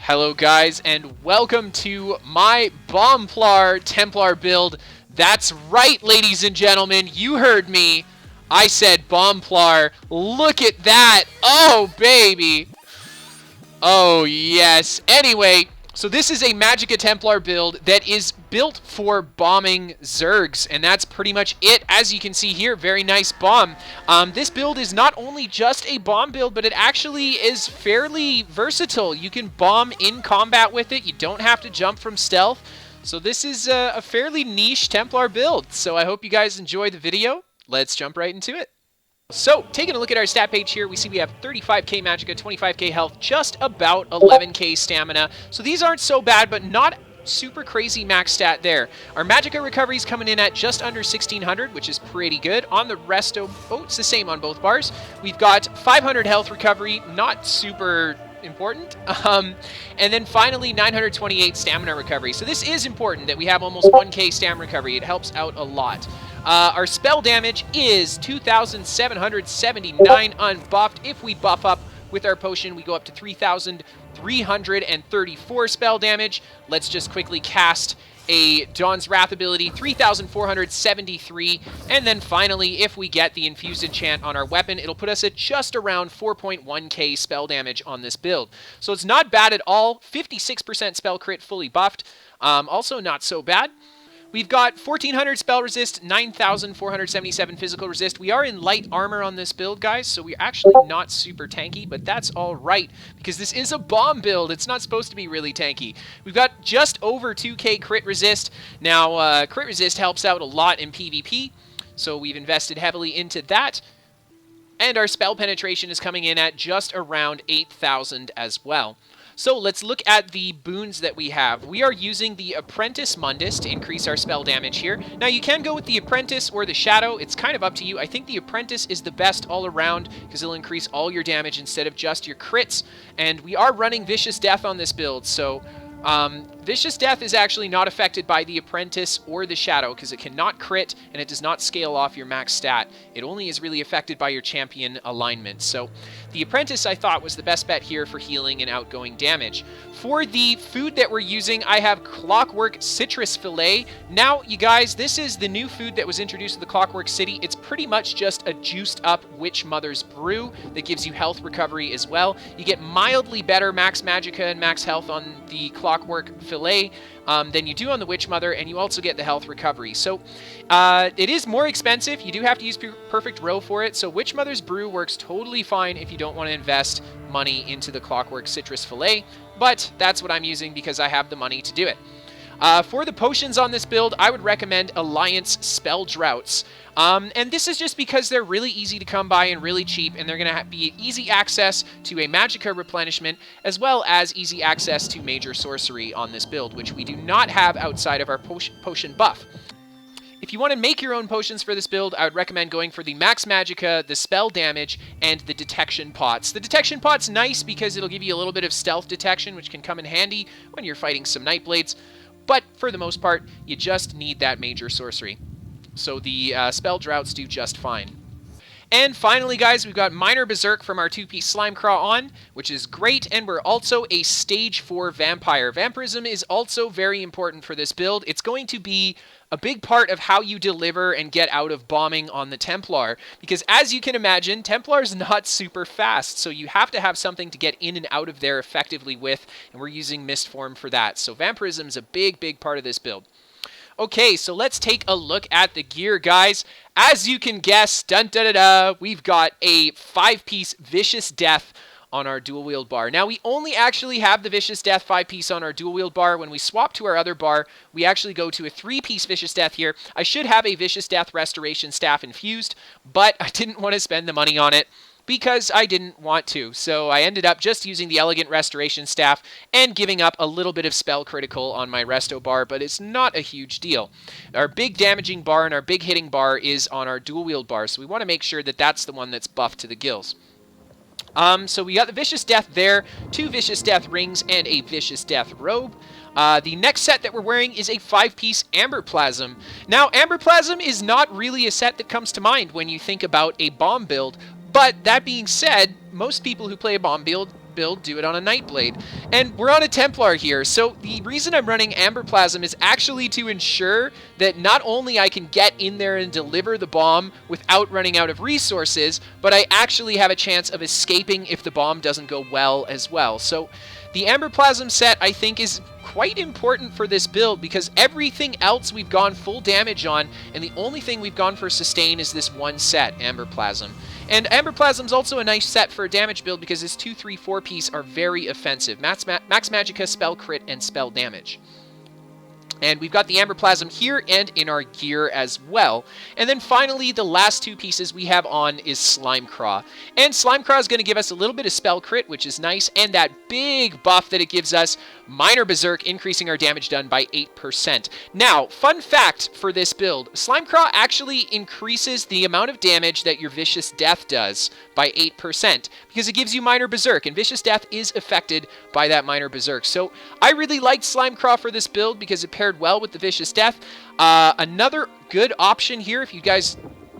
Hello guys, and welcome to my Bombplar Templar build. That's right, ladies and gentlemen, you heard me. I said Bombplar. Look at that. Oh, baby. Oh, yes. Anyway, so this is a Magicka Templar build that is built for bombing zergs, and that's pretty much it. As you can see here, very nice bomb. This build is not only just a bomb build, but it actually is fairly versatile. You can bomb in combat with it. You don't have to jump from stealth. So this is a fairly niche Templar build. So I hope you guys enjoy the video. Let's jump right into it. So, taking a look at our stat page here, we see we have 35k Magicka, 25k health, just about 11k stamina. So these aren't so bad, but not super crazy max stat there. Our Magicka recovery is coming in at just under 1600, which is pretty good. On the resto, oh, it's the same on both bars. We've got 500 health recovery, not super important. And then finally 928 stamina recovery. So this is important that we have almost 1k stamina recovery. It helps out a lot. Our spell damage is 2,779 unbuffed. If we buff up with our potion, we go up to 3,334 spell damage. Let's just quickly cast a Dawn's Wrath ability, 3,473. And then finally, if we get the infused enchant on our weapon, it'll put us at just around 4.1k spell damage on this build. So it's not bad at all. 56% spell crit fully buffed. Also not so bad. We've got 1,400 spell resist, 9,477 physical resist. We are in light armor on this build, guys, so we're actually not super tanky, but that's all right, because this is a bomb build. It's not supposed to be really tanky. We've got just over 2k crit resist. Now, crit resist helps out a lot in PvP, so we've invested heavily into that. And our spell penetration is coming in at just around 8,000 as well. So let's look at the boons that we have. We are using the Apprentice Mundus to increase our spell damage here. Now you can go with the Apprentice or the Shadow. It's kind of up to you. I think the Apprentice is the best all around because it'll increase all your damage instead of just your crits. And we are running Vicious Death on this build, so Vicious Death is actually not affected by the Apprentice or the Shadow because it cannot crit and it does not scale off your max stat. It only is really affected by your champion alignment. So the Apprentice I thought was the best bet here for healing and outgoing damage. For the food that we're using, I have Clockwork Citrus Fillet. Now, you guys, this is the new food that was introduced to the Clockwork City. It's pretty much just a juiced up Witch Mother's Brew that gives you health recovery as well. You get mildly better max Magicka and max health on the Clockwork Fillet than you do on the Witch Mother, and you also get the health recovery. So it is more expensive. You do have to use Perfect Row for it, so Witch Mother's Brew works totally fine if you don't want to invest money into the Clockwork Citrus Fillet, but that's what I'm using because I have the money to do it. For the potions on this build, I would recommend Alliance Spell Droughts. And this is just because they're really easy to come by and really cheap, and they're going to be easy access to a Magicka replenishment, as well as easy access to Major Sorcery on this build, which we do not have outside of our potion buff. If you want to make your own potions for this build, I would recommend going for the Max Magicka, the Spell Damage, and the Detection Pots. The Detection Pot's nice because it'll give you a little bit of stealth detection, which can come in handy when you're fighting some Nightblades, but for the most part, you just need that Major Sorcery. So the Spell Droughts do just fine. And finally, guys, we've got Minor Berserk from our 2-piece Slime Craw on, which is great, and we're also a Stage 4 Vampire. Vampirism is also very important for this build. It's going to be a big part of how you deliver and get out of bombing on the Templar, because as you can imagine, Templar's not super fast, so you have to have something to get in and out of there effectively with, and we're using Mist Form for that. So Vampirism is a big part of this build. Okay, so let's take a look at the gear, guys. As you can guess, we've got a 5-piece Vicious Death on our dual wield bar. Now, we only actually have the Vicious Death 5-piece on our dual wield bar. When we swap to our other bar, we actually go to a 3-piece Vicious Death here. I should have a Vicious Death Restoration Staff infused, but I didn't want to spend the money on it because I didn't want to. So I ended up just using the Elegant Restoration Staff and giving up a little bit of spell critical on my resto bar, but it's not a huge deal. Our big damaging bar and our big hitting bar is on our dual wield bar, so we want to make sure that that's the one that's buffed to the gills. So we got the Vicious Death there, 2 Vicious Death rings, and a Vicious Death robe. The next set that we're wearing is a 5-piece Amber Plasm. Now, Amber Plasm is not really a set that comes to mind when you think about a bomb build, but that being said, most people who play a bomb build build, do it on a Nightblade. And we're on a Templar here, so the reason I'm running Amber Plasm is actually to ensure that not only I can get in there and deliver the bomb without running out of resources, but I actually have a chance of escaping if the bomb doesn't go well as well. So the Amber Plasm set, I think, is quite important for this build because everything else we've gone full damage on, and the only thing we've gone for sustain is this one set, Amber Plasm. And Amber Plasm's also a nice set for a damage build because his 2, 3, 4 piece are very offensive. Max Magicka, spell crit, and spell damage. And we've got the Amber Plasm here and in our gear as well. And then finally, the last 2 pieces we have on is Slimecraw. And Slimecraw is going to give us a little bit of spell crit, which is nice, and that big buff that it gives us, Minor Berserk, increasing our damage done by 8%. Now, fun fact for this build, Slimecraw actually increases the amount of damage that your Vicious Death does by 8%, because it gives you Minor Berserk, and Vicious Death is affected by that Minor Berserk. So I really liked Slimecraw for this build because it paired well with the Vicious Death. Another good option here, if you guys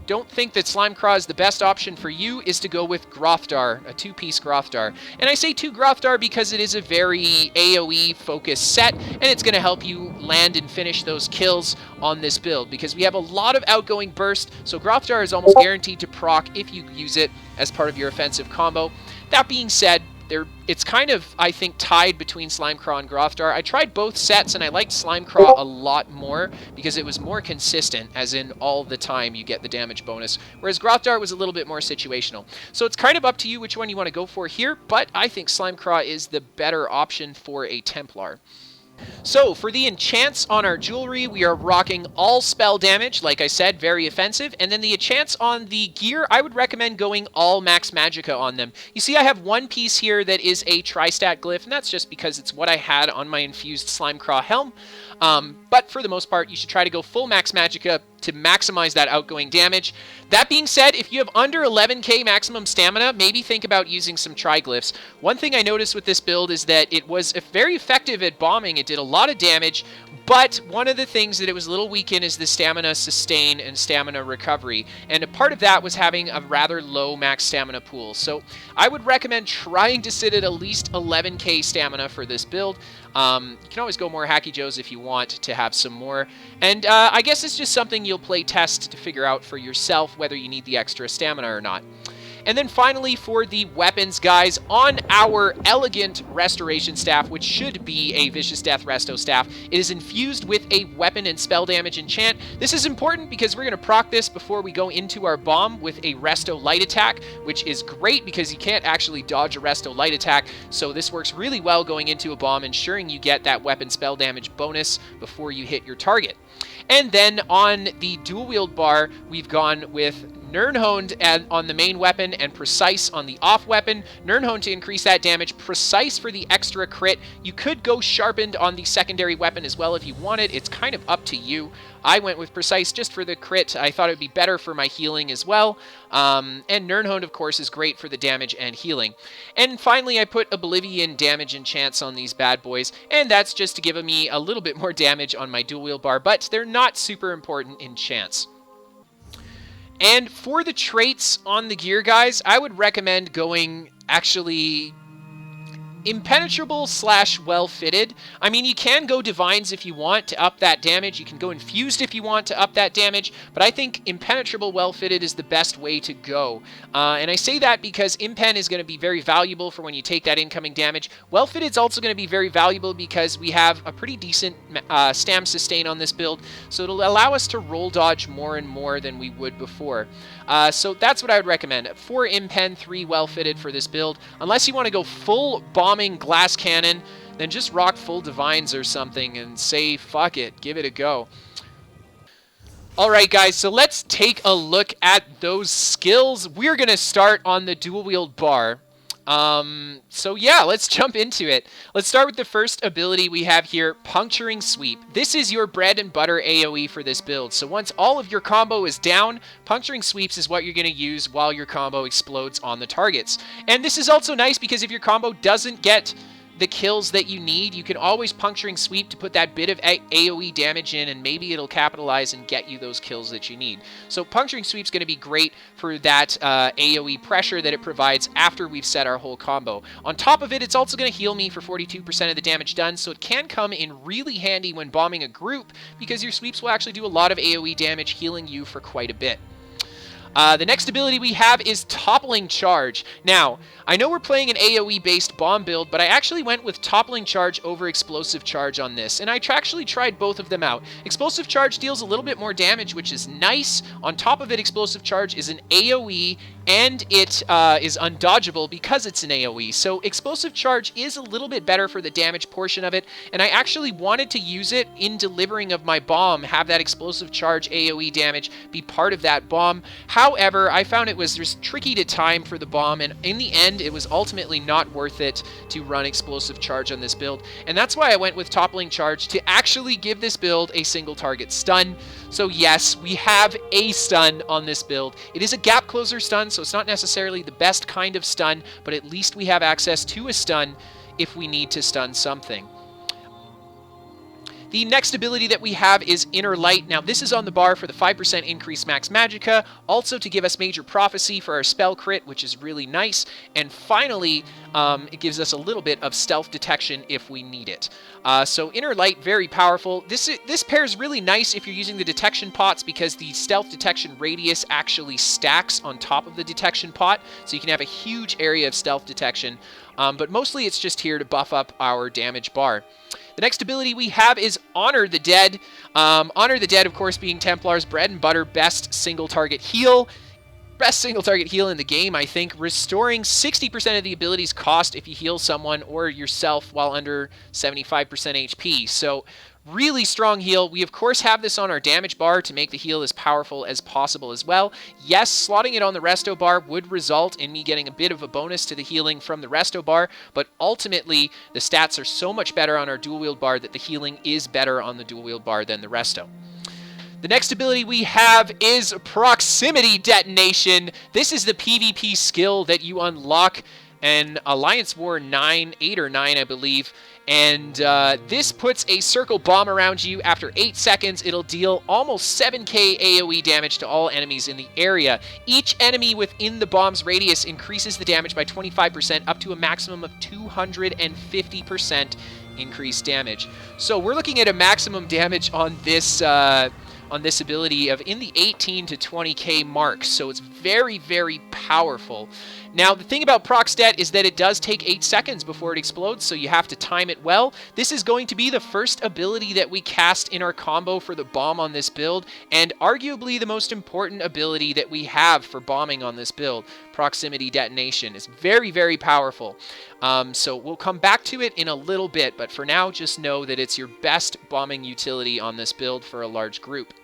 don't think that Slimecraw is the best option for you, is to go with Grothdar, a 2-piece Grothdar. And I say 2 Grothdar because it is a very AoE focused set, and it's going to help you land and finish those kills on this build, because we have a lot of outgoing burst, so Grothdar is almost guaranteed to proc if you use it as part of your offensive combo. That being said, it's kind of, I think, tied between Slimecraw and Grothdar. I tried both sets, and I liked Slimecraw a lot more because it was more consistent, as in all the time you get the damage bonus, whereas Grothdar was a little bit more situational. So it's kind of up to you which one you want to go for here, but I think Slimecraw is the better option for a Templar. So, for the enchants on our jewelry, we are rocking all spell damage, like I said, very offensive. And then the enchants on the gear, I would recommend going all Max Magicka on them. You see, I have one piece here that is a Tri-Stat Glyph, and that's just because it's what I had on my infused Slimecraw helm. But for the most part, you should try to go full Max Magicka to maximize that outgoing damage. That being said, if you have under 11k maximum stamina, maybe think about using some Triglyphs. One thing I noticed with this build is that it was very effective at bombing. It did a lot of damage, but one of the things that it was a little weak in is the stamina sustain and stamina recovery. And a part of that was having a rather low max stamina pool. So I would recommend trying to sit at least 11k stamina for this build. You can always go more Hacky Joes if you want to have some more. And I guess it's just something you'll play test to figure out for yourself whether you need the extra stamina or not. And then finally, for the weapons, guys, on our Elegant Restoration Staff, which should be a Vicious Death Resto Staff, it is infused with a weapon and spell damage enchant. This is important because we're going to proc this before we go into our bomb with a Resto Light Attack, which is great because you can't actually dodge a Resto Light Attack, so this works really well going into a bomb, ensuring you get that weapon spell damage bonus before you hit your target. And then on the dual wield bar, we've gone with Nirnhoned on the main weapon and Precise on the off weapon. Nirnhoned to increase that damage, Precise for the extra crit. You could go Sharpened on the secondary weapon as well if you wanted. It's kind of up to you. I went with Precise just for the crit. I thought it would be better for my healing as well. And Nirnhoned, of course, is great for the damage and healing. And finally, I put Oblivion damage enchants on these bad boys, and that's just to give me a little bit more damage on my dual wield bar, but they're not super important enchants. And for the traits on the gear, guys, I would recommend going actually Impenetrable / well-fitted. I mean, you can go Divines if you want to up that damage. You can go Infused if you want to up that damage. But I think Impenetrable well-fitted is the best way to go. And I say that because Impen is going to be very valuable for when you take that incoming damage. Well-fitted is also going to be very valuable because we have a pretty decent stam sustain on this build. So it'll allow us to roll dodge more and more than we would before. So that's what I would recommend. 4 Impen, 3 well-fitted for this build. Unless you want to go full bombing glass cannon, then just rock full Divines or something and say, fuck it, give it a go. Alright guys, so let's take a look at those skills. We're going to start on the dual wield bar. So yeah, let's jump into it. Let's start with the first ability we have here, Puncturing Sweep. This is your bread and butter AoE for this build. So once all of your combo is down, Puncturing Sweeps is what you're going to use while your combo explodes on the targets. And this is also nice because if your combo doesn't get the kills that you need, you can always Puncturing Sweep to put that bit of AoE damage in, and maybe it'll capitalize and get you those kills that you need. So Puncturing Sweep's going to be great for that AoE pressure that it provides after we've set our whole combo. On top of it, it's also going to heal me for 42% of the damage done, so it can come in really handy when bombing a group, because your sweeps will actually do a lot of AoE damage, healing you for quite a bit. The next ability we have is Toppling Charge. Now, I know we're playing an AoE-based bomb build, but I actually went with Toppling Charge over Explosive Charge on this, and I actually tried both of them out. Explosive Charge deals a little bit more damage, which is nice. On top of it, Explosive Charge is an AoE, and it is undodgeable because it's an AoE. So Explosive Charge is a little bit better for the damage portion of it, and I actually wanted to use it in delivering of my bomb, have that Explosive Charge AoE damage be part of that bomb. However, I found it was just tricky to time for the bomb, and in the end, it was ultimately not worth it to run Explosive Charge on this build, and that's why I went with Toppling Charge to actually give this build a single target stun. So yes, we have a stun on this build. It is a gap closer stun, so it's not necessarily the best kind of stun, but at least we have access to a stun if we need to stun something. The next ability that we have is Inner Light. Now, this is on the bar for the 5% increased max Magicka, also to give us Major Prophecy for our spell crit, which is really nice. And finally, it gives us a little bit of stealth detection if we need it. So Inner Light, very powerful. This pairs really nice if you're using the detection pots, because the stealth detection radius actually stacks on top of the detection pot, so you can have a huge area of stealth detection. But mostly it's just here to buff up our damage bar. The next ability we have is Honor the Dead. Honor the Dead, of course, being Templar's bread and butter best single target heal. Best single target heal in the game, I think. Restoring 60% of the ability's cost if you heal someone or yourself while under 75% HP. So really strong heal. We, of course, have this on our damage bar to make the heal as powerful as possible as well. Yes, slotting it on the resto bar would result in me getting a bit of a bonus to the healing from the resto bar, but ultimately, the stats are so much better on our dual wield bar that the healing is better on the dual wield bar than the resto. The next ability we have is Proximity Detonation. This is the PvP skill that you unlock in Alliance War 8 or 9, I believe. And this puts a circle bomb around you. After 8 seconds, it'll deal almost 7k AoE damage to all enemies in the area. Each enemy within the bomb's radius increases the damage by 25%, up to a maximum of 250% increased damage. So we're looking at a maximum damage on this ability of in the 18 to 20k mark, so it's very, very powerful. Now, the thing about Prox Det is that it does take 8 seconds before it explodes, so you have to time it well. This is going to be the first ability that we cast in our combo for the bomb on this build, and arguably the most important ability that we have for bombing on this build. Proximity Detonation is very, very powerful. So we'll come back to it in a little bit, but for now, just know that it's your best bombing utility on this build for a large group.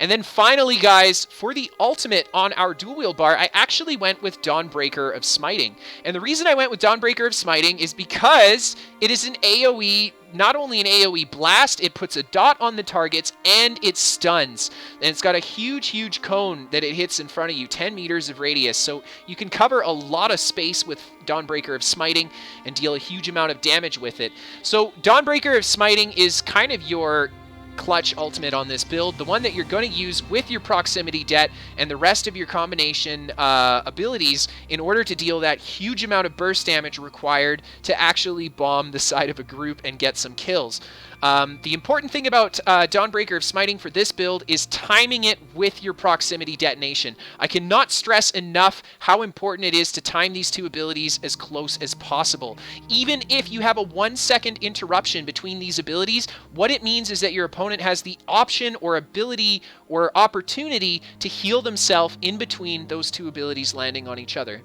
And then finally, guys, for the ultimate on our dual wield bar, I actually went with Dawnbreaker of Smiting. And the reason I went with Dawnbreaker of Smiting is because it is an AoE, not only an AoE blast, it puts a dot on the targets and it stuns. And it's got a huge, huge cone that it hits in front of you, 10 meters of radius. So you can cover a lot of space with Dawnbreaker of Smiting and deal a huge amount of damage with it. So Dawnbreaker of Smiting is kind of your clutch ultimate on this build, the one that you're going to use with your Proximity Det and the rest of your combination abilities in order to deal that huge amount of burst damage required to actually bomb the side of a group and get some kills. The important thing about Dawnbreaker of Smiting for this build is timing it with your Proximity Detonation. I cannot stress enough how important it is to time these two abilities as close as possible. Even if you have a 1-second interruption between these abilities, what it means is that your opponent has the option or ability or opportunity to heal themselves in between those two abilities landing on each other.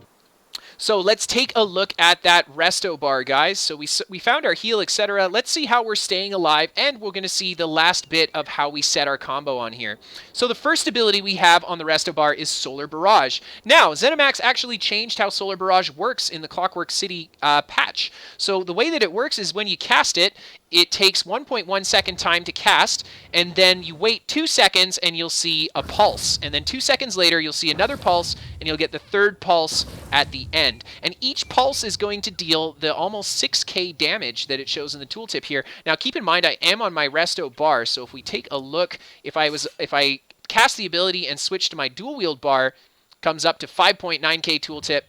So let's take a look at that resto bar, guys. So we found our heal, etc. Let's see how we're staying alive, and we're going to see the last bit of how we set our combo on here. So the first ability we have on the resto bar is Solar Barrage. Now, ZeniMax actually changed how Solar Barrage works in the Clockwork City patch. So the way that it works is when you cast it, it takes 1.1 second time to cast, and then you wait 2 seconds and you'll see a pulse. And then 2 seconds later, you'll see another pulse, and you'll get the third pulse at the end. And each pulse is going to deal the almost 6k damage that it shows in the tooltip here. Now keep in mind I am on my resto bar, so if we take a look, if I cast the ability and switch to my dual wield bar, comes up to 5.9k tooltip,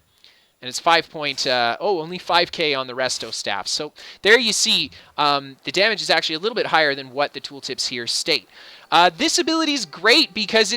and it's only 5k on the resto staff. So there you see the damage is actually a little bit higher than what the tooltips here state. This ability is great because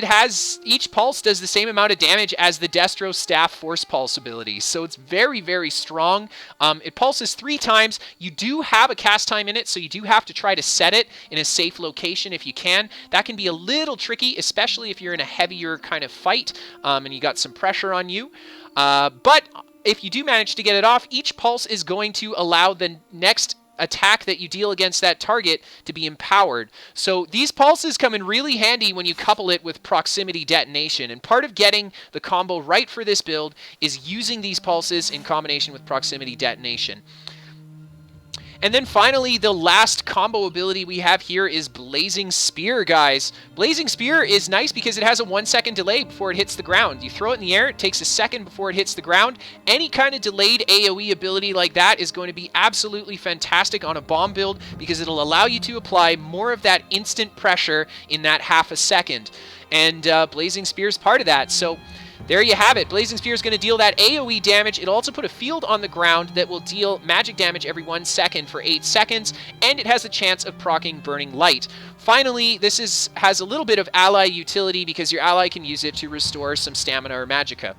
each pulse does the same amount of damage as the Destro staff force pulse ability. So it's very, very strong. It pulses 3 times. You do have a cast time in it, so you do have to try to set it in a safe location if you can. That can be a little tricky, especially if you're in a heavier kind of fight and you got some pressure on you. But if you do manage to get it off, each pulse is going to allow the next attack that you deal against that target to be empowered. So these pulses come in really handy when you couple it with proximity detonation. And part of getting the combo right for this build is using these pulses in combination with proximity detonation. And then finally, the last combo ability we have here is Blazing Spear, guys. Blazing Spear is nice because it has a 1-second delay before it hits the ground. You throw it in the air, it takes a second before it hits the ground. Any kind of delayed AoE ability like that is going to be absolutely fantastic on a bomb build because it'll allow you to apply more of that instant pressure in that half a second. And Blazing Spear is part of that. So there you have it. Blazing Spear is going to deal that AoE damage. It'll also put a field on the ground that will deal magic damage every 1 second for 8 seconds, and it has a chance of proccing Burning Light. Finally, this has a little bit of ally utility because your ally can use it to restore some stamina or magicka.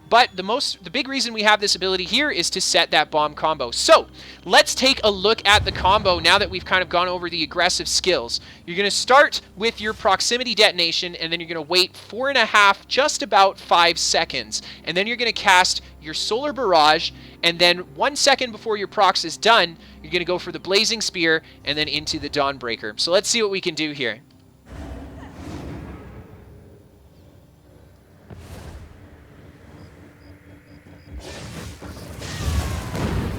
But the big reason we have this ability here is to set that bomb combo. So let's take a look at the combo now that we've kind of gone over the aggressive skills. You're going to start with your proximity detonation, and then you're going to wait 4.5, just about 5 seconds. And then you're going to cast your Solar Barrage, and then 1 second before your procs is done, you're going to go for the Blazing Spear, and then into the Dawnbreaker. So let's see what we can do here.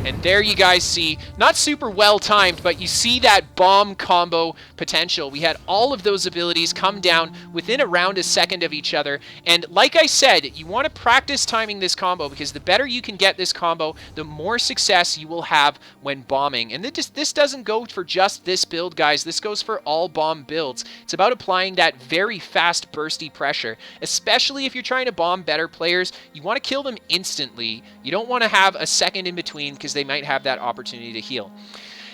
And there you guys see, not super well timed, but you see that bomb combo potential. We had all of those abilities come down within around a second of each other. And like I said, you want to practice timing this combo because the better you can get this combo, the more success you will have when bombing. And this doesn't go for just this build, guys. This goes for all bomb builds. It's about applying that very fast bursty pressure, especially if you're trying to bomb better players. You want to kill them instantly. You don't want to have a second in between because they might have that opportunity to heal.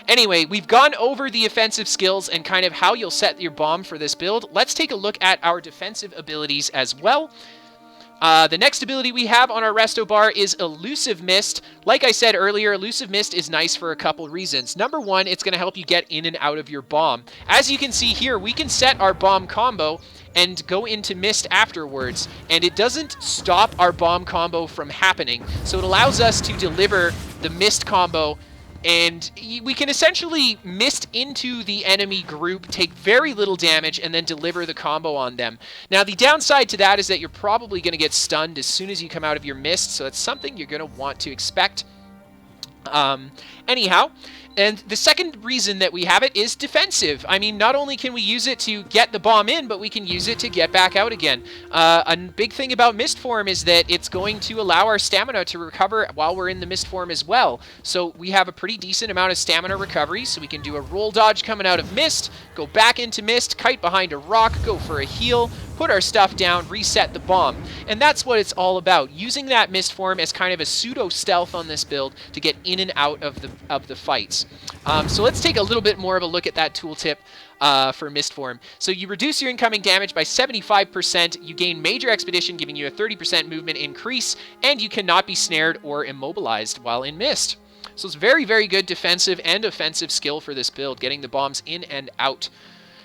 Anyway, we've gone over the offensive skills and kind of how you'll set your bomb for this build. Let's take a look at our defensive abilities as well. The next ability we have on our resto bar is Elusive Mist. Like I said earlier, Elusive Mist is nice for a couple reasons. Number one, it's going to help you get in and out of your bomb. As you can see here, we can set our bomb combo and go into Mist afterwards, and it doesn't stop our bomb combo from happening. So it allows us to deliver the Mist combo, and we can essentially mist into the enemy group, take very little damage, and then deliver the combo on them. Now, the downside to that is that you're probably going to get stunned as soon as you come out of your mist, so that's something you're going to want to expect. Anyhow, and the second reason that we have it is defensive. I mean, not only can we use it to get the bomb in, but we can use it to get back out again. A big thing about Mist Form is that it's going to allow our stamina to recover while we're in the Mist Form as well. So we have a pretty decent amount of stamina recovery, so we can do a roll dodge coming out of Mist, go back into Mist, kite behind a rock, go for a heal, put our stuff down, reset the bomb. And that's what it's all about, using that Mist Form as kind of a pseudo-stealth on this build to get in and out of the fights. So let's take a little bit more of a look at that tooltip for Mist Form. So you reduce your incoming damage by 75%, you gain Major Expedition, giving you a 30% movement increase, and you cannot be snared or immobilized while in Mist. So it's very, very good defensive and offensive skill for this build, getting the bombs in and out.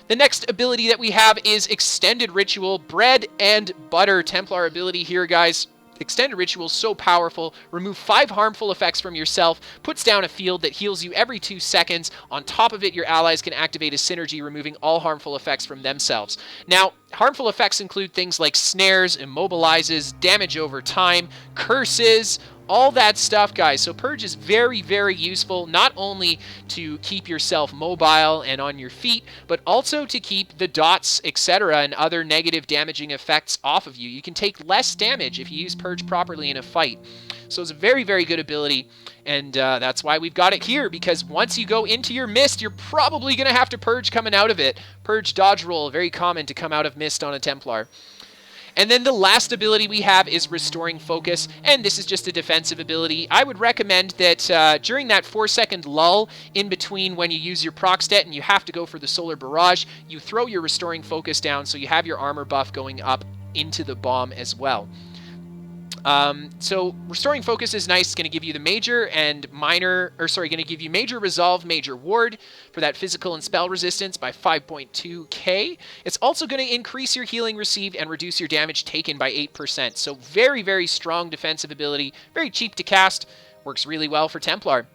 The next ability that we have is Extended Ritual, bread and butter Templar ability here, guys. Extended Ritual is so powerful. Remove 5 harmful effects from yourself, puts down a field that heals you every 2 seconds. On top of it, your allies can activate a synergy, removing all harmful effects from themselves. Now, harmful effects include things like snares, immobilizes, damage over time, curses, all that stuff, guys. So Purge is very, very useful, not only to keep yourself mobile and on your feet, but also to keep the dots, etc., and other negative damaging effects off of you. You can take less damage if you use Purge properly in a fight. So it's a very, very good ability, and that's why we've got it here, because once you go into your Mist, you're probably going to have to Purge coming out of it. Purge dodge roll, very common to come out of Mist on a Templar. And then the last ability we have is Restoring Focus, and this is just a defensive ability. I would recommend that during that 4-second lull in between when you use your proc stat and you have to go for the Solar Barrage, you throw your Restoring Focus down so you have your armor buff going up into the bomb as well. So Restoring Focus is nice. It's going to give you the major and minor, or sorry, going to give you major resolve, major ward for that physical and spell resistance by 5.2k. It's also going to increase your healing received and reduce your damage taken by 8%. So very, very strong defensive ability. Very cheap to cast. Works really well for Templar.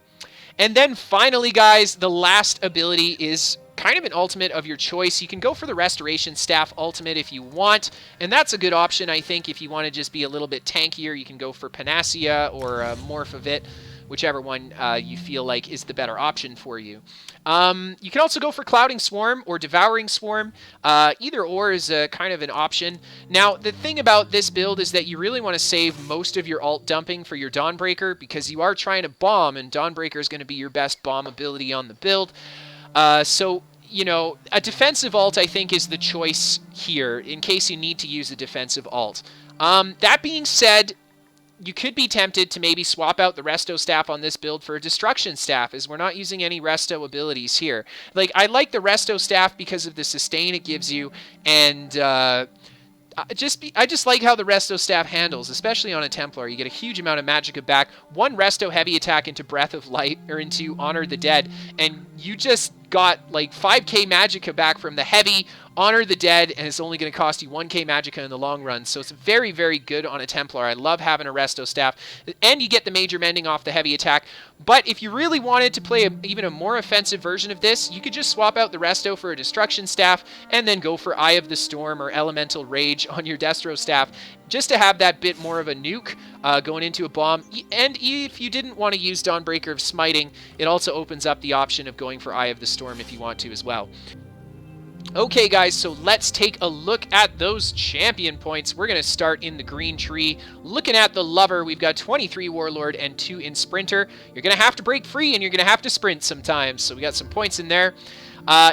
And then finally, guys, the last ability is kind of an ultimate of your choice. You can go for the Restoration Staff ultimate if you want, and that's a good option, I think. If you want to just be a little bit tankier, you can go for Panacea or Morph of it, whichever one you feel like is the better option for you. You can also go for Clouding Swarm or Devouring Swarm. Either or is kind of an option. Now, the thing about this build is that you really want to save most of your alt dumping for your Dawnbreaker, because you are trying to bomb, and Dawnbreaker is going to be your best bomb ability on the build. So, you know, a defensive alt, I think, is the choice here, in case you need to use a defensive alt. That being said, you could be tempted to maybe swap out the Resto Staff on this build for a Destruction Staff, as we're not using any Resto abilities here. Like, I like the Resto Staff because of the sustain it gives you, and I just like how the Resto Staff handles, especially on a Templar. You get a huge amount of Magicka back, one Resto heavy attack into Breath of Light, or into Honor the Dead, and you just got like 5k Magicka back from the heavy, Honor the Dead, and it's only going to cost you 1k Magicka in the long run. So it's very, very good on a Templar. I love having a Resto Staff, and you get the major mending off the heavy attack. But if you really wanted to play even a more offensive version of this, you could just swap out the Resto for a Destruction Staff, and then go for Eye of the Storm or Elemental Rage on your Destro Staff, just to have that bit more of a nuke going into a bomb. And if you didn't want to use Dawnbreaker of Smiting, it also opens up the option of going for Eye of the Storm if you want to as well. Okay, guys, so let's take a look at those champion points. We're going to start in the green tree. Looking at the Lover, we've got 23 Warlord and 2 in Sprinter. You're going to have to break free, and you're going to have to sprint sometimes, so we got some points in there.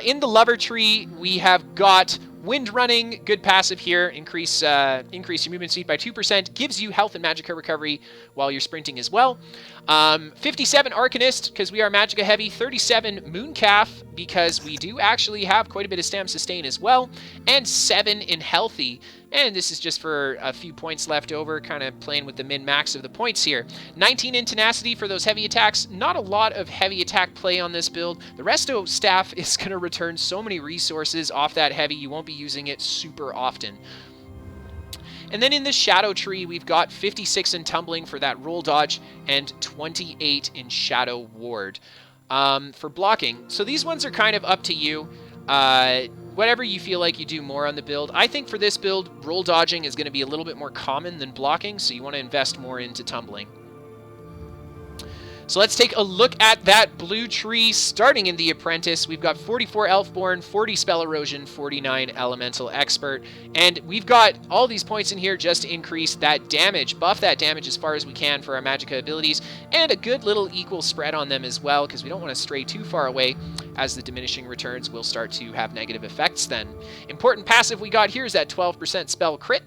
In the Lover tree, we have got Wind Running, good passive here. Increase your movement speed by 2%. Gives you health and Magicka recovery while you're sprinting as well. 57 Arcanist, because we are Magicka heavy. 37 Mooncalf, because we do actually have quite a bit of Stam Sustain as well. And 7 in Healthy. And this is just for a few points left over, kind of playing with the min-max of the points here. 19 in Tenacity for those heavy attacks. Not a lot of heavy attack play on this build. The Resto Staff is going to return so many resources off that heavy, you won't be using it super often. And then in the Shadow tree, we've got 56 in Tumbling for that roll dodge, and 28 in Shadow Ward for blocking. So these ones are kind of up to you. Whatever you feel like you do more on the build. I think for this build, roll dodging is going to be a little bit more common than blocking, so you want to invest more into Tumbling. So let's take a look at that blue tree. Starting in the Apprentice, we've got 44 Elfborn, 40 Spell Erosion, 49 Elemental Expert, and we've got all these points in here just to increase that damage, buff that damage as far as we can for our Magicka abilities, and a good little equal spread on them as well, because we don't want to stray too far away, as the diminishing returns will start to have negative effects then. Important passive we got here is that 12% spell crit.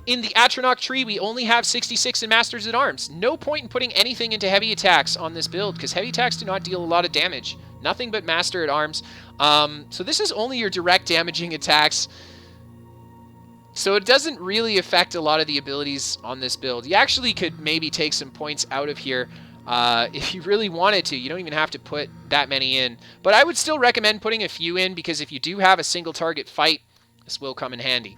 In the Atronach tree, we only have 66 in Masters at Arms. No point in putting anything into heavy attacks on this build, because heavy attacks do not deal a lot of damage. Nothing but Master at Arms. So this is only your direct damaging attacks. So it doesn't really affect a lot of the abilities on this build. You actually could maybe take some points out of here if you really wanted to. You don't even have to put that many in. But I would still recommend putting a few in, because if you do have a single target fight, this will come in handy.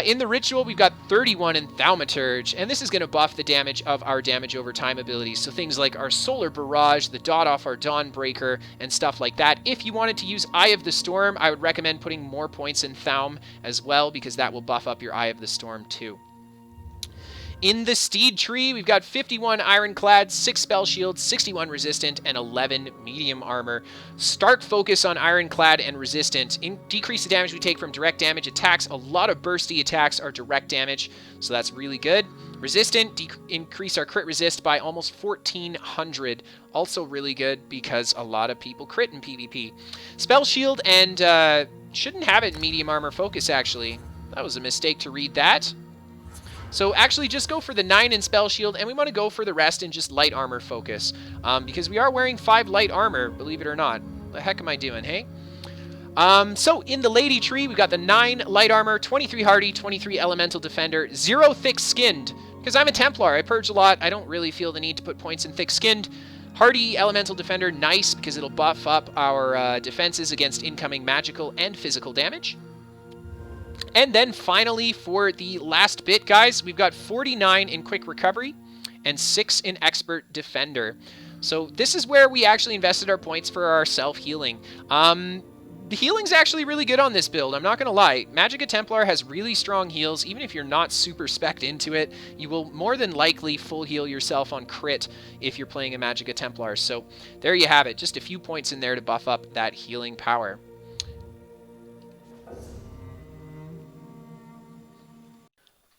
In the Ritual, we've got 31 in Thaumaturge, and this is going to buff the damage of our damage over time abilities. So things like our Solar Barrage, the dot off our Dawnbreaker, and stuff like that. If you wanted to use Eye of the Storm, I would recommend putting more points in Thaum as well, because that will buff up your Eye of the Storm too. In the Steed tree, we've got 51 Ironclad, 6 Spell Shields, 61 Resistant, and 11 Medium Armor. Stark focus on Ironclad and Resistant. Decrease the damage we take from direct damage attacks. A lot of bursty attacks are direct damage, so that's really good. Resistant, increase our crit resist by almost 1,400. Also really good because a lot of people crit in PvP. Spell Shield and shouldn't have it in Medium Armor focus, actually. That was a mistake to read that. So actually just go for the 9 in Spell Shield, and we want to go for the rest in just Light Armor focus. Because we are wearing 5 Light Armor, believe it or not. What the heck am I doing, hey? So in the Lady tree, we've got the 9 Light Armor, 23 Hardy, 23 Elemental Defender, 0 Thick Skinned. Because I'm a Templar, I purge a lot. I don't really feel the need to put points in Thick Skinned. Hardy Elemental Defender, nice, because it'll buff up our defenses against incoming magical and physical damage. And then finally, for the last bit, guys, we've got 49 in Quick Recovery and 6 in Expert Defender. So this is where we actually invested our points for our self-healing. The healing's actually really good on this build, I'm not going to lie. Magicka Templar has really strong heals. Even if you're not super spec'd into it, you will more than likely full heal yourself on crit if you're playing a Magicka Templar. So there you have it, just a few points in there to buff up that healing power.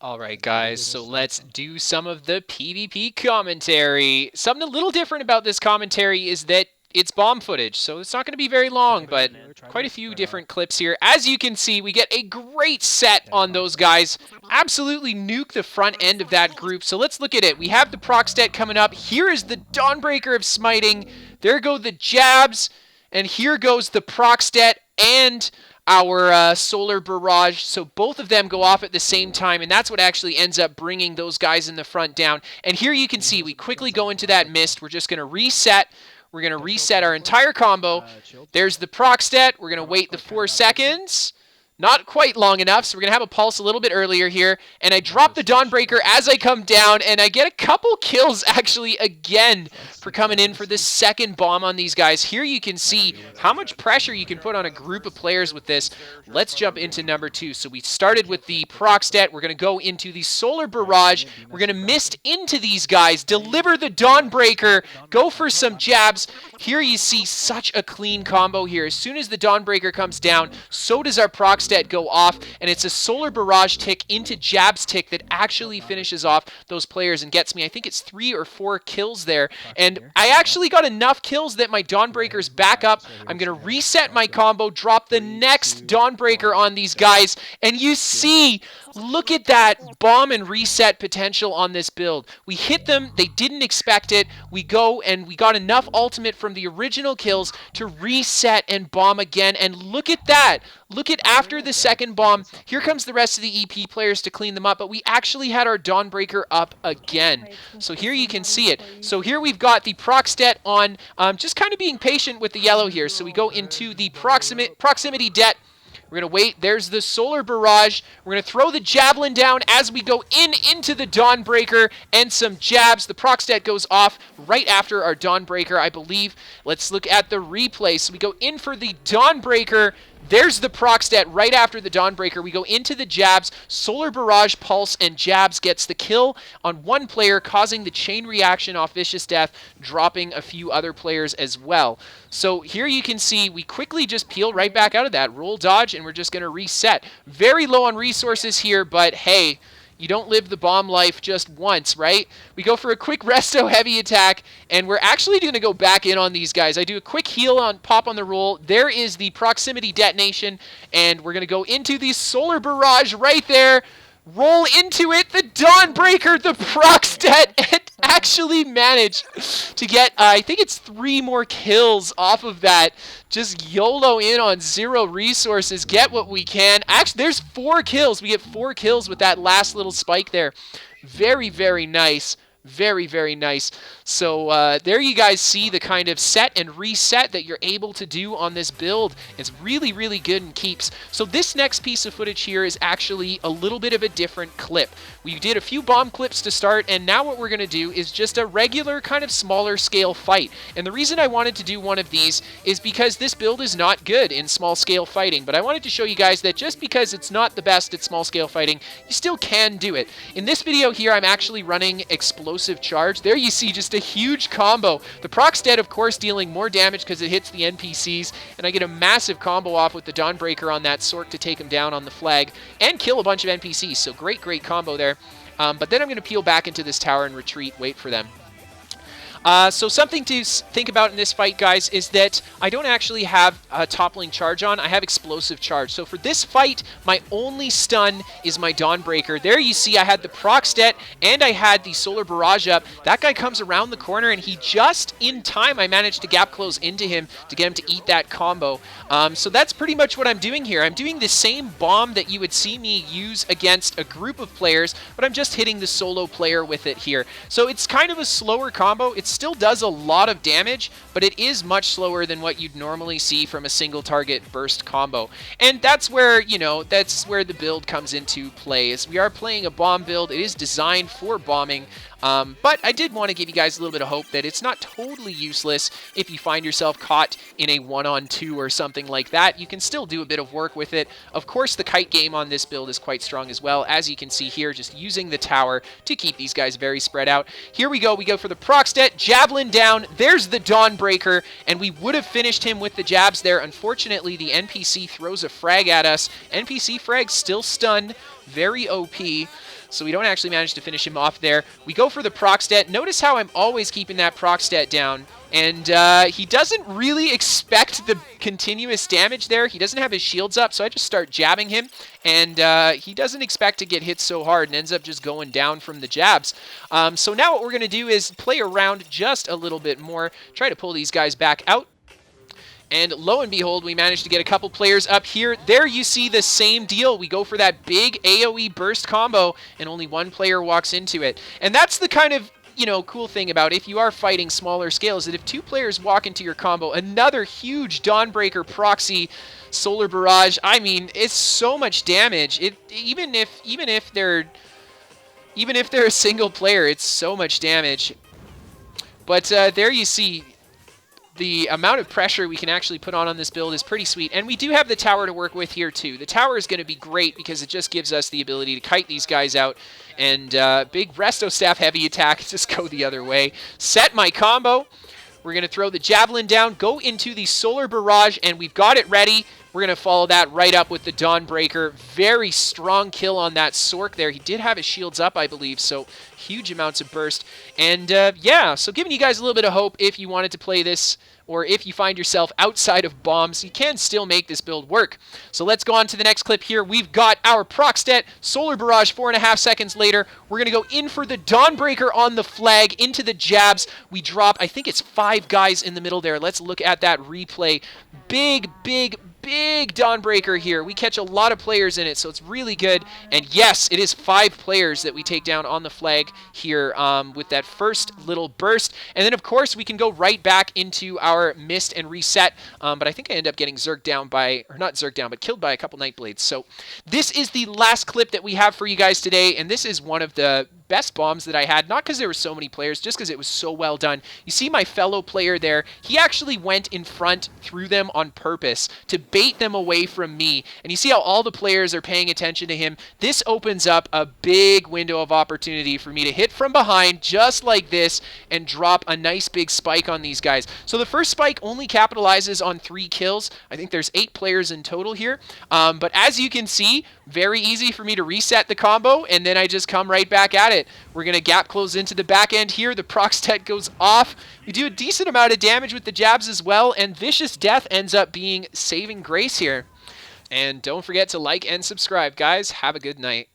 Alright guys, so let's do some of the PvP commentary. Something a little different about this commentary is that it's bomb footage, so it's not going to be very long, but quite a few different clips here. As you can see, we get a great set on those guys. Absolutely nuke the front end of that group, so let's look at it. We have the proc stat coming up. Here is the Dawnbreaker of Smiting. There go the jabs, and here goes the proc stat and our Solar Barrage, so both of them go off at the same time, and that's what actually ends up bringing those guys in the front down. And here you can see we quickly go into that mist. We're just going to reset. We're going to reset our entire combo. There's the proc stat. We're going to wait the 4 seconds. Not quite long enough, so we're going to have a pulse a little bit earlier here. And I drop the Dawnbreaker as I come down, and I get a couple kills, actually, again, for coming in for the second bomb on these guys. Here you can see how much pressure you can put on a group of players with this. Let's jump into number 2. So we started with the proc stat. We're going to go into the Solar Barrage. We're going to mist into these guys, deliver the Dawnbreaker, go for some jabs. Here you see such a clean combo here. As soon as the Dawnbreaker comes down, so does our proc stat go off, and it's a Solar Barrage tick into jabs tick that actually finishes off those players and gets me, I think it's 3 or 4 kills there. And I actually got enough kills that my Dawnbreaker's back up. I'm going to reset my combo, drop the next Dawnbreaker on these guys, and you see, look at that bomb and reset potential on this build. We hit them, they didn't expect it. We go and we got enough ultimate from the original kills to reset and bomb again, and look at that. Look at after the second bomb, here comes the rest of the EP players to clean them up, but we actually had our Dawnbreaker up again. So here you can see it. So here we've got the proc stat on, just kind of being patient with the yellow here. So we go into the proximity det. We're going to wait. There's the Solar Barrage. We're going to throw the Javelin down as we go into the Dawnbreaker and some jabs. The proc stat goes off right after our Dawnbreaker, I believe. Let's look at the replay. So we go in for the Dawnbreaker. There's the proc stat right after the Dawnbreaker. We go into the jabs. Solar Barrage, Pulse, and jabs gets the kill on one player, causing the chain reaction off Vicious Death, dropping a few other players as well. So here you can see we quickly just peel right back out of that. Roll dodge, and we're just going to reset. Very low on resources here, but hey, you don't live the bomb life just once, right? We go for a quick resto heavy attack, and we're actually going to go back in on these guys. I do a quick heal on pop on the roll. There is the proximity detonation, and we're going to go into the Solar Barrage right there. Roll into it, the Dawnbreaker, the proc stat, and actually managed to get, I think it's 3 more kills off of that. Just YOLO in on 0 resources, get what we can. Actually, there's 4 kills. We get 4 kills with that last little spike there. Very, very nice. Very, very nice. So there you guys see the kind of set and reset that you're able to do on this build. It's really, really good and keeps. So this next piece of footage here is actually a little bit of a different clip. We did a few bomb clips to start, and now what we're going to do is just a regular kind of smaller scale fight. And the reason I wanted to do one of these is because this build is not good in small scale fighting, but I wanted to show you guys that just because it's not the best at small scale fighting, you still can do it. In this video here, I'm actually running Explosive Charge. There you see just a huge combo. The proc's dead, of course, dealing more damage because it hits the NPCs, and I get a massive combo off with the Dawnbreaker on that Sork to take him down on the flag and kill a bunch of NPCs. So great, great combo there. But then I'm going to peel back into this tower and retreat, wait for them. So something to think about in this fight, guys, is that I don't actually have a toppling charge on. I have explosive charge. So for this fight, my only stun is my Dawnbreaker. There you see I had the proc stat and I had the solar barrage up. That guy comes around the corner and he just in time, I managed to gap close into him to get him to eat that combo. So that's pretty much what I'm doing here. I'm doing the same bomb that you would see me use against a group of players, but I'm just hitting the solo player with it here. So it's kind of a slower combo. It still does a lot of damage, but it is much slower than what you'd normally see from a single target burst combo. And that's where, you know, that's where the build comes into play. Is we are playing a bomb build. It is designed for bombing. But I did want to give you guys a little bit of hope that it's not totally useless if you find yourself caught in a 1-on-2 or something like that. You can still do a bit of work with it. Of course, the kite game on this build is quite strong as well, as you can see here, just using the tower to keep these guys very spread out. Here we go for the proc stat, Javelin down, there's the Dawnbreaker, and we would have finished him with the jabs there. Unfortunately, the NPC throws a frag at us. NPC frag still stunned, very OP. So we don't actually manage to finish him off there. We go for the proc stat. Notice how I'm always keeping that proc stat down. And he doesn't really expect the continuous damage there. He doesn't have his shields up, so I just start jabbing him. And he doesn't expect to get hit so hard and ends up just going down from the jabs. So now what we're going to do is play around just a little bit more. Try to pull these guys back out. And lo and behold, we managed to get a couple players up here. There you see the same deal. We go for that big AoE burst combo, and only one player walks into it. And that's the kind of, you know, cool thing about if you are fighting smaller scales, that if two players walk into your combo, another huge Dawnbreaker proxy solar barrage, I mean, it's so much damage. Even if they're a single player, it's so much damage. But there you see, the amount of pressure we can actually put on this build is pretty sweet. And we do have the tower to work with here too. The tower is going to be great because it just gives us the ability to kite these guys out. And big Resto Staff heavy attack, just go the other way. Set my combo. We're going to throw the Javelin down, go into the Solar Barrage, and we've got it ready. We're going to follow that right up with the Dawnbreaker. Very strong kill on that Sork there. He did have his shields up, I believe, so huge amounts of burst. And yeah, so giving you guys a little bit of hope if you wanted to play this, or if you find yourself outside of bombs, you can still make this build work. So let's go on to the next clip here. We've got our proc stat, Solar Barrage 4.5 seconds later. We're going to go in for the Dawnbreaker on the flag, into the jabs. We drop, I think it's 5 guys in the middle there. Let's look at that replay. Big Dawnbreaker here. We catch a lot of players in it, so it's really good. And yes, it is 5 players that we take down on the flag here with that first little burst. And then, of course, we can go right back into our mist and reset. But I think I end up getting zerged down by, or not zerged down, but killed by a couple Nightblades. So this is the last clip that we have for you guys today. And this is one of the best bombs that I had, not because there were so many players, just because it was so well done. You see my fellow player there, he actually went in front through them on purpose to bait them away from me. And you see how all the players are paying attention to him. This opens up a big window of opportunity for me to hit from behind just like this and drop a nice big spike on these guys. So the first spike only capitalizes on 3 kills. I think there's 8 players in total here. But as you can see, very easy for me to reset the combo, and then I just come right back at it. We're going to gap close into the back end here. The proc stat goes off. We do a decent amount of damage with the jabs as well, and Vicious Death ends up being saving grace here. And don't forget to like and subscribe, guys. Have a good night.